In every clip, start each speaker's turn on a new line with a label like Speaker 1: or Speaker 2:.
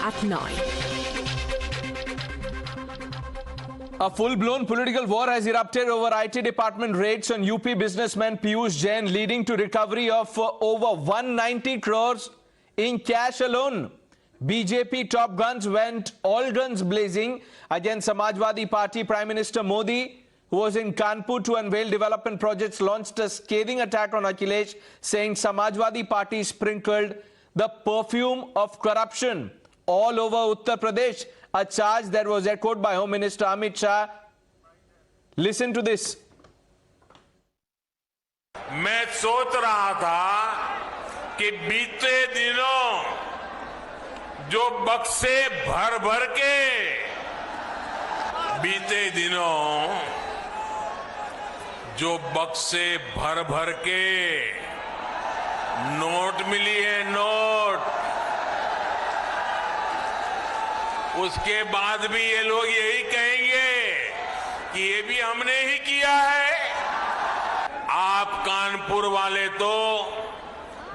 Speaker 1: at 9.
Speaker 2: A full-blown political war has erupted over IT department raids on UP businessman Piyush Jain, leading to recovery of over 190 crores in cash alone. BJP top guns went all guns blazing against Samajwadi Party. Prime Minister Modi, who was in Kanpur to unveil development projects, launched a scathing attack on Akhilesh, saying Samajwadi Party sprinkled the perfume of corruption all over Uttar Pradesh, a charge that was echoed by Home Minister Amit Shah. Listen to this.
Speaker 3: मैं सोच रहा था कि बीते दिनों जो बक्से भर भर के बीते दिनों जो बक्से भर भर के नोट मिली है, नोट, उसके बाद भी ये लोग यही कहेंगे कि ये भी हमने ही किया है। आप कानपुर वाले तो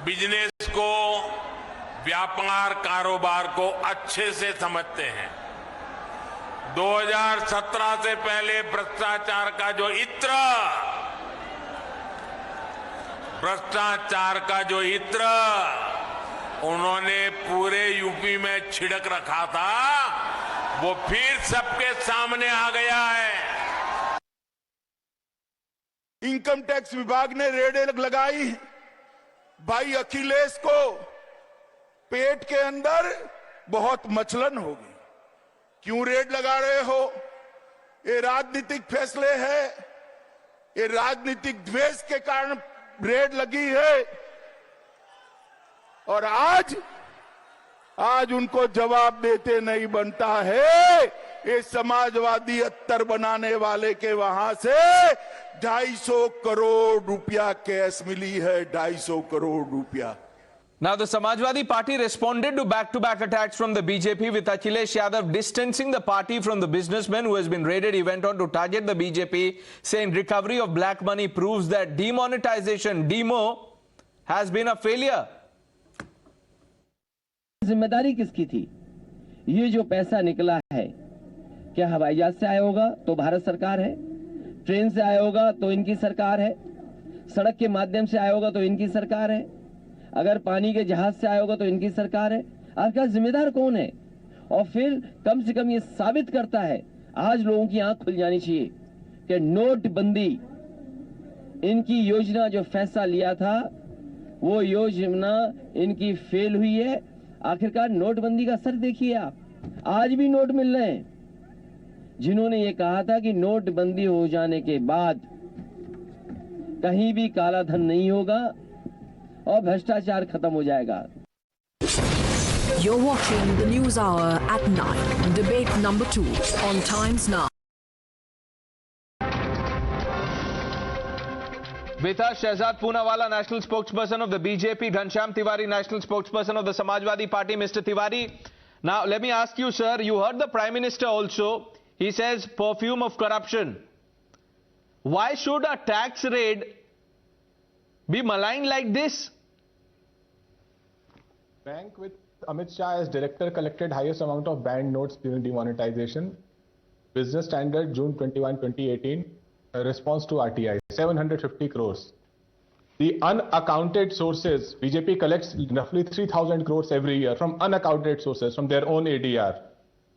Speaker 3: बिजनेस को, व्यापार कारोबार को अच्छे से समझते हैं। 2017 से पहले भ्रष्टाचार का जो इत्र उन्होंने पूरे यूपी में छिड़क रखा था, वो फिर सबके सामने आ गया है।
Speaker 4: इनकम टैक्स विभाग ने रेड लगाई। भाई अखिलेश को पेट के अंदर बहुत मचलन होगी। क्यों रेड लगा रहे हो? ये राजनीतिक फैसले है, ये राजनीतिक द्वेष के कारण रेड लगी है। और आज उनको जवाब देते नहीं बनता है। ये समाजवादी अत्तर बनाने वाले के वहां से 250 करोड़ रुपया कैश मिली है, 250 करोड़ रुपया।
Speaker 2: Now, the Samajwadi Party responded to back-to-back attacks from the BJP, with Akhilesh Yadav distancing the party from the businessman who has been raided. He went on to target the BJP, saying recovery of black money proves that demonetization, demo, has been a failure.
Speaker 5: जिम्मेदारी किसकी थी? ये जो पैसा निकला है, क्या हवाई जहाज से आया होगा तो भारत सरकार है, ट्रेन से आया होगा तो इनकी सरकार है, सड़क के माध्यम से आया होगा तो इनकी सरकार है, अगर पानी के जहाज से आया होगा तो इनकी सरकार है। आखिर जिम्मेदार कौन है? और फिर कम से कम ये साबित करता है, आज लोगों की आंख खुल जानी चाहिए कि नोटबंदी, इनकी योजना जो फैसला लिया था वो योजना इनकी फेल हुई है। आखिरकार नोटबंदी का असर देखिए आप, आज भी नोट मिल रहे हैं। जिन्होंने ये कहा था कि नोटबंदी हो जाने के बाद कहीं भी काला धन नहीं होगा और भ्रष्टाचार खत्म हो जाएगा।
Speaker 1: You're watching the News Hour at 9. Debate number 2 on Times Now.
Speaker 2: With us, Shehzad Poonawalla, national spokesperson of the BJP, Ghanshyam Tiwari, national spokesperson of the Samajwadi Party. Mr. Tiwari, now let me ask you, sir, you heard the Prime Minister also. He says perfume of corruption. Why should a tax raid be maligned like this?
Speaker 6: Bank with Amit Shah as director collected highest amount of banned notes during demonetization. Business Standard, June 21, 2018. Response to RTI, 750 crores. The unaccounted sources, BJP collects roughly 3,000 crores every year from unaccounted sources, from their own ADR.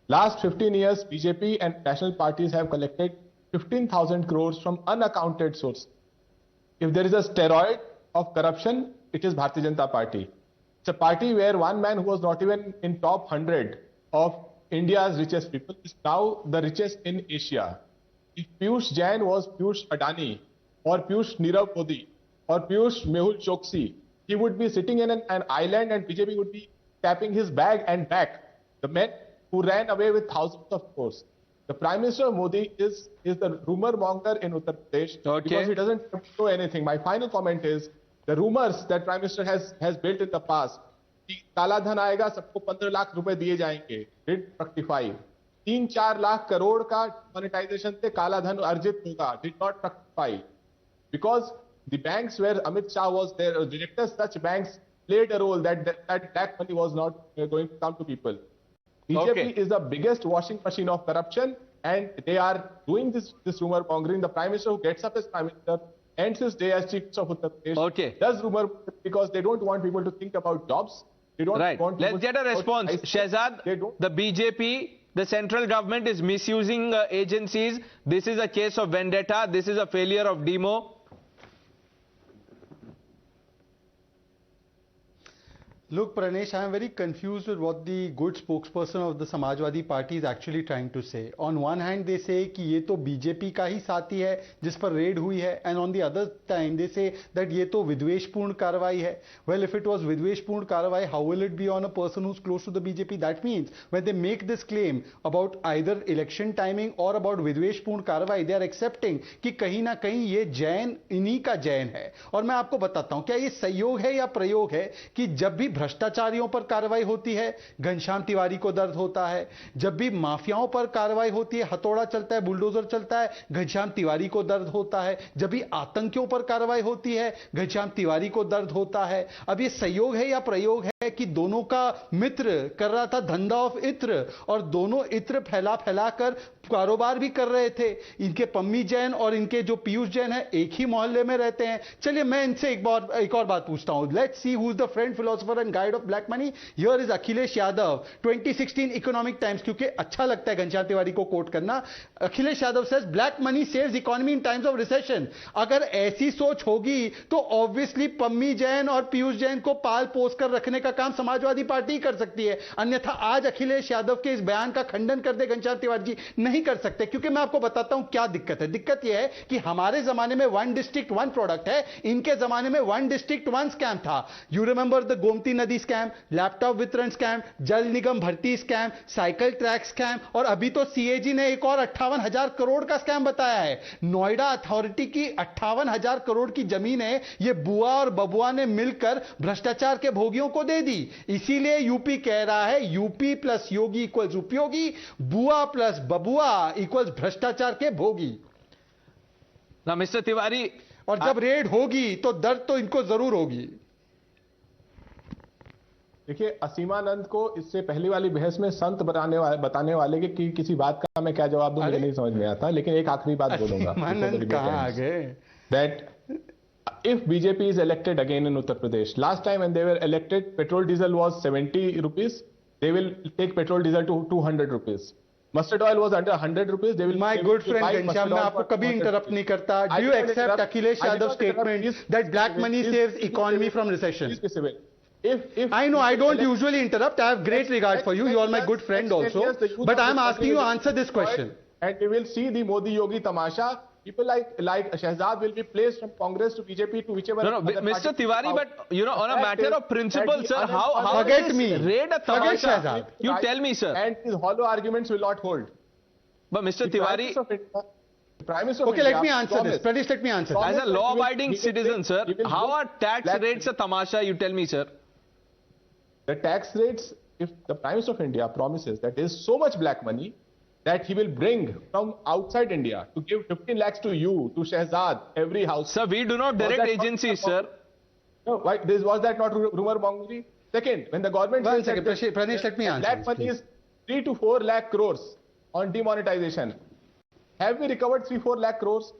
Speaker 6: Last 15 years, BJP and national parties have collected 15,000 crores from unaccounted sources. If there is a steroid of corruption, it is Bharatiya Janata Party. It's a party where one man who was not even in top 100 of India's richest people is now the richest in Asia. If Piyush Jain was Piyush Adani or Piyush Nirav Modi or Piyush Mehul Choksi, he would be sitting in an island and BJP would be tapping his bag and back. The men who ran away with thousands of crores. The Prime Minister Modi is the rumor monger in Uttar Pradesh because he doesn't show anything. My final comment is the rumors that Prime Minister has built in the past. कि काला धन आएगा, सबको 15 लाख रुपए दिए जाएंगे, did fructify. 3-4 lakh crore का monetization से काला धन अर्जित होगा, did not fructify. Because the banks where Amit Shah was there, directors such banks played a role that black money was not going to come to people. BJP
Speaker 2: Okay.
Speaker 6: is the biggest washing machine of corruption, and they are doing this rumor mongering. The Prime Minister who gets up as Prime Minister ends his day as Chief Minister of Uttar Pradesh
Speaker 2: Okay.
Speaker 6: does rumor because they don't want people to think about jobs. They don't
Speaker 2: Right.
Speaker 6: want
Speaker 2: Let's
Speaker 6: people
Speaker 2: get a
Speaker 6: to think
Speaker 2: response.
Speaker 6: about
Speaker 2: Shehzad,
Speaker 6: They don't.
Speaker 2: the BJP, the central government is misusing agencies. This is a case of vendetta. This is a failure of demo.
Speaker 7: Look, Pranesh, I am very confused with what the good spokesperson of the Samajwadi Party is actually trying to say. On one hand, they say कि ये तो BJP का ही साथी है जिस पर red हुई है, and on the other time they say that ये तो विद्वेषपूर्ण कार्रवाई है. Well, if it was विद्वेषपूर्ण कार्रवाई, how will it be on a person who's close to the BJP? That means when they make this claim about either election timing or about विद्वेषपूर्ण कार्रवाई, they are accepting कि कहीं ना कहीं ये जैन इन्हीं का जैन है. और मैं आपको बताता हूं, क्या ये संयोग है या प्रयोग है कि जब भी भ्रष्टाचारियों पर कार्रवाई होती है, घनश्याम तिवारी को दर्द होता है, जब भी माफियाओं पर कार्रवाई होती है, हथौड़ा चलता है, बुलडोजर चलता है, घनश्याम तिवारी को दर्द होता है, जब भी आतंकियों पर कार्रवाई होती है, घनश्याम तिवारी को दर्द होता है. अब ये संयोग है या प्रयोग है कि दोनों का मित्र कर रहा था धंधा ऑफ इत्र, और दोनों इत्र फैला फैलाकर कारोबार भी कर रहे थे. इनके पम्मी जैन और इनके जो पीयूष जैन है एक ही मोहल्ले में रहते हैं. चलिए मैं इनसे एक और बात पूछता हूं. Let's see who is the friend philosopher and guide of black money. Here is Akhilesh Yadav, 2016 economic times, क्योंकि अच्छा लगता है घनश्याम तिवारी को कोट करना. Akhilesh Yadav says black money saves economy in times of recession. अगर ऐसी सोच होगी तो ऑब्वियसली पम्मी जैन और पीयूष जैन को पाल पोस कर रखने का काम समाजवादी पार्टी कर सकती है. अन्यथा आज अखिलेश यादव के इस बयान का खंडन कर दे घनश्याम तिवारी जी, नहीं कर सकते. क्योंकि मैं आपको बताता हूं क्या दिक्कत है. दिक्कत यह है कि हमारे जमाने में वन डिस्ट्रिक्ट वन प्रोडक्ट है, इनके जमाने में वन डिस्ट्रिक्ट वन स्कैम था. यू रिमेंबर द गोमती नदी स्कैम, लैपटॉप वितरण स्कैम, जल निगम भर्ती स्कैम, साइकिल ट्रैक स्कैम, और अभी तो सीएजी ने एक और 58,000 करोड़ का स्कैम बताया है. नोएडा अथॉरिटी की 58,000 करोड़ की जमीनें ये बुआ और बबुआ ने मिलकर भ्रष्टाचार के भोगियों को दे दी. इसीलिए यूपी कह रहा है यूपी प्लस योगी इक्वल्स उपयोगी, बुआ प्लस बबुआ इक्वल्स भ्रष्टाचार के भोगी.
Speaker 2: Now, Mr. Tiwari,
Speaker 7: और जब रेड होगी तो दर्द तो इनको जरूर होगी.
Speaker 6: देखिए, असीमानंद को इससे पहली वाली बहस में संत बताने वाले कि किसी बात का मैं क्या जवाब दूं मुझे नहीं समझ में आता. लेकिन एक आखिरी बात बोलूंगा.
Speaker 7: असीमानंद कहां आ गए?
Speaker 6: That if BJP is elected again in Uttar Pradesh, last time when they were elected, petrol diesel was 70 rupees. They will take petrol diesel to 200 rupees. Mustard oil was under 100 rupees. They will.
Speaker 7: My good friend Ghanshyam, मैं आपको कभी interrupt नहीं करता. Do you accept Akhilesh Yadav's statement that black money saves economy from recession? I know I don't usually interrupt. I have great regard for you. You are my good friend also. But I am asking you to answer this question.
Speaker 6: And we will see the Modi Yogi tamasha. People like Shehzad will be placed from Congress to BJP to whichever.
Speaker 2: no, Mr. Tiwari, but you know, on a matter of principle, sir, how
Speaker 7: Forget
Speaker 2: is
Speaker 7: me.
Speaker 2: raid a
Speaker 7: Forget
Speaker 2: tamasha?
Speaker 7: Shehzad.
Speaker 2: You tell me, sir.
Speaker 6: And his hollow arguments will not hold.
Speaker 2: But Mr. Tiwari,
Speaker 6: Prime Minister of
Speaker 7: Okay,
Speaker 6: India
Speaker 7: let me answer this.
Speaker 6: promised-
Speaker 7: Pradesh, let me answer this.
Speaker 2: as a law-abiding
Speaker 6: He will
Speaker 2: citizen,
Speaker 6: say-
Speaker 2: sir,
Speaker 6: he will
Speaker 2: how
Speaker 6: say
Speaker 2: are tax
Speaker 6: black
Speaker 2: rates a tamasha? You tell me, sir.
Speaker 6: The tax rates, if the Prime Minister of India promises that there is so much black money that he will bring from outside India to give 15 lakhs to you, to Shehzad, every house.
Speaker 2: Sir, we do not
Speaker 6: Was
Speaker 2: direct
Speaker 6: that not-
Speaker 2: agencies, sir.
Speaker 6: No, why, was that not rumor mongering? Second, when the government
Speaker 7: One
Speaker 6: says
Speaker 7: second,
Speaker 6: that
Speaker 7: Pranesh, let me answer
Speaker 6: black
Speaker 7: this,
Speaker 6: money
Speaker 7: please.
Speaker 6: is 3 to 4 lakh crores on demonetization. Have we recovered 3-4 lakh crores?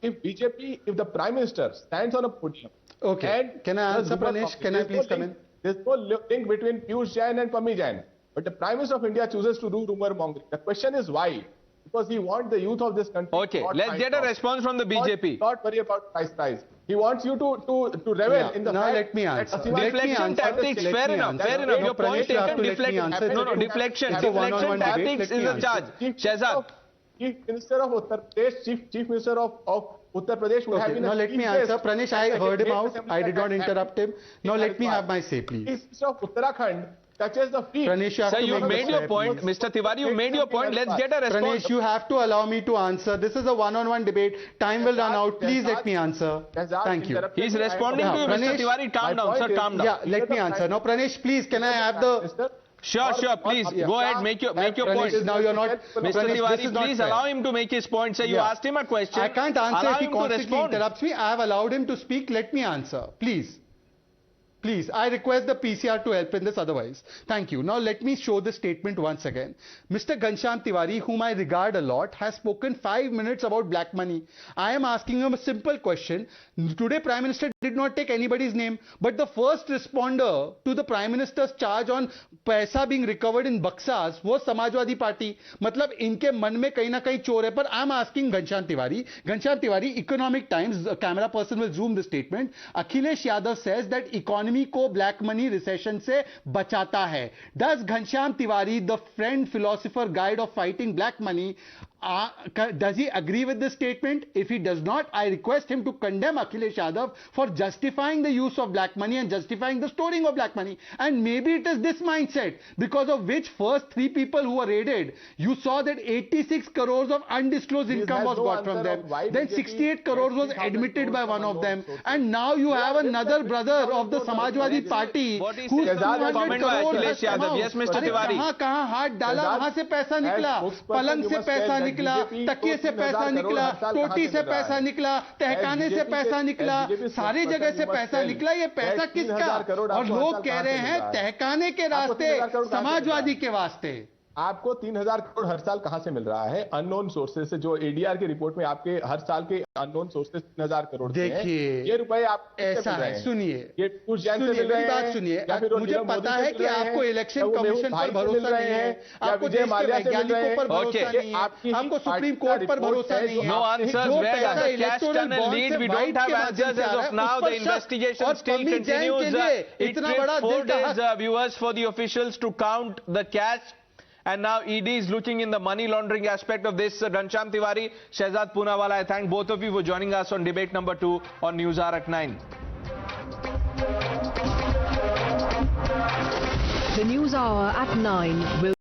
Speaker 6: If BJP, if the Prime Minister stands on a podium,
Speaker 7: Okay.
Speaker 6: and
Speaker 7: Can I
Speaker 6: does
Speaker 7: answer,
Speaker 6: rumor
Speaker 7: Pranesh?
Speaker 6: mongering,
Speaker 7: Can I
Speaker 6: there's no
Speaker 7: please come
Speaker 6: link-
Speaker 7: in?
Speaker 6: There's no link between Piyush Jain and Pammi Jain. But the Prime Minister of India chooses to do rumor mongering. The question is why? Because he wants the youth of this country.
Speaker 2: Okay,
Speaker 6: not
Speaker 2: let's
Speaker 6: find
Speaker 2: get a
Speaker 6: jobs.
Speaker 2: response from the BJP.
Speaker 6: Not worry about price. He wants you to revel
Speaker 7: Yeah.
Speaker 6: in the
Speaker 7: Now
Speaker 6: fact
Speaker 7: let me
Speaker 6: that
Speaker 7: answer.
Speaker 6: Aseem-
Speaker 7: Let me
Speaker 2: Deflection
Speaker 7: answer.
Speaker 2: tactics,
Speaker 7: Let
Speaker 2: fair
Speaker 7: me
Speaker 2: enough,
Speaker 7: answer.
Speaker 2: fair enough.
Speaker 7: No,
Speaker 2: Your point
Speaker 7: Pranesh, you have
Speaker 2: taken.
Speaker 7: to let me answer.
Speaker 2: No, deflection.
Speaker 7: It's a one-on-one
Speaker 2: Deflection
Speaker 7: debate.
Speaker 2: tactics
Speaker 7: Let me
Speaker 2: is the
Speaker 7: answer.
Speaker 2: charge. Shehzad.
Speaker 6: Chief Minister of Uttar Pradesh, Chief Minister of Uttar Pradesh would have
Speaker 7: Okay,
Speaker 6: been
Speaker 7: now
Speaker 6: a
Speaker 7: let me
Speaker 6: chief
Speaker 7: answer.
Speaker 6: guest
Speaker 7: Pranesh,
Speaker 6: at
Speaker 7: I
Speaker 6: the
Speaker 7: heard him
Speaker 6: Great
Speaker 7: out.
Speaker 6: Assembly
Speaker 7: I did
Speaker 6: that
Speaker 7: not
Speaker 6: happened.
Speaker 7: interrupt him. Now let me have my say,
Speaker 6: Chief
Speaker 7: please.
Speaker 6: Minister of Uttarakhand touches the feet.
Speaker 7: Pranesh, you have
Speaker 2: Sir,
Speaker 7: to
Speaker 2: you
Speaker 7: make
Speaker 2: made
Speaker 7: the
Speaker 2: your
Speaker 7: fair,
Speaker 2: point.
Speaker 7: please.
Speaker 2: Mr. Tiwari, you made your point. Let's get a response.
Speaker 7: Pranesh, you have to allow me to answer. This is a one-on-one debate. Time will run out. Please let me answer. Thank you.
Speaker 2: He's responding to you, Mr.
Speaker 7: Pranesh,
Speaker 2: Tiwari. Calm down, sir, calm down.
Speaker 7: Yeah, let me answer. Now, Pranesh, please, can I have the...
Speaker 2: Sure, please, go ahead, make your
Speaker 7: Pranesh,
Speaker 2: point.
Speaker 7: now you're not...
Speaker 2: Mr.
Speaker 7: Pranesh,
Speaker 2: Tiwari,
Speaker 7: this is not
Speaker 2: please
Speaker 7: fair.
Speaker 2: allow him to make his point. Sir, you
Speaker 7: Yeah.
Speaker 2: asked him a question.
Speaker 7: I can't answer
Speaker 2: Allow
Speaker 7: if he
Speaker 2: him to
Speaker 7: constantly
Speaker 2: respond.
Speaker 7: interrupts me. I have allowed him to speak. Let me answer, please. Please, I request the PCR to help in this otherwise. Thank you. Now let me show the statement once again. Mr. Ghanshyam Tiwari, whom I regard a lot, has spoken 5 minutes about black money. I am asking him a simple question. Today Prime Minister did not take anybody's name, but the first responder to the Prime Minister's charge on paisa being recovered in Baksas was Samajwadi Party. मतलब इनके मन में कहीं ना कहीं चोर है. पर I am asking Ghanshyam Tiwari, Economic Times, the camera person will zoom the statement. Akhilesh Yadav says that economy को ब्लैक मनी रिसेशन से बचाता है. Does Ghanshyam Tiwari, the friend, philosopher, guide of fighting black money, does he agree with this statement? If he does not, I request him to condemn Akhilesh Yadav for justifying the use of black money and justifying the storing of black money. And maybe it is this mindset because of which first 3 people who were raided, you saw that 86 crores of undisclosed income was got from them. Then 68 crores was admitted by one of them. And now you have another brother of the Samajwadi Party who's 200 crores.
Speaker 2: Yes, Mr. Tiwari.
Speaker 7: कहां हाथ डाला वहां से पैसा निकला, पलंग से पैसा निकला, तकिए से पैसा निकला, टोटी से पैसा निकला, तहखाने से पैसा निकला, सारी जगह से पैसा निकला. ये पैसा किसका? और लोग कह रहे हैं तहखाने के रास्ते, समाजवादी के वास्ते.
Speaker 6: आपको 3000 करोड़ हर साल कहां से मिल रहा है? अननोन सोर्सेज से. जो एडीआर की रिपोर्ट में आपके हर साल के अननोन सोर्सेज 3000 करोड़.
Speaker 7: देखिए
Speaker 6: ये रुपए आप
Speaker 7: ऐसा है. सुनिए,
Speaker 6: ये
Speaker 7: मेरी बात सुनिए. मुझे पता है कि आपको इलेक्शन कमीशन पर भरोसा नहीं है, आपको देश के वैज्ञानिकों पर भरोसा नहीं है, आपको सुप्रीम कोर्ट पर भरोसा नहीं है.
Speaker 2: No answers. Where does the cash tunnel lead? We don't have answers as of now. The investigation still continues. It takes 4 days, viewers, for the officials to count the cash. And now ED is looking in the money laundering aspect of this. Ghanshyam Tiwari, Shehzad Poonawala, I thank both of you for joining us on debate number 2 on News Hour at 9.
Speaker 1: The News Hour at 9 will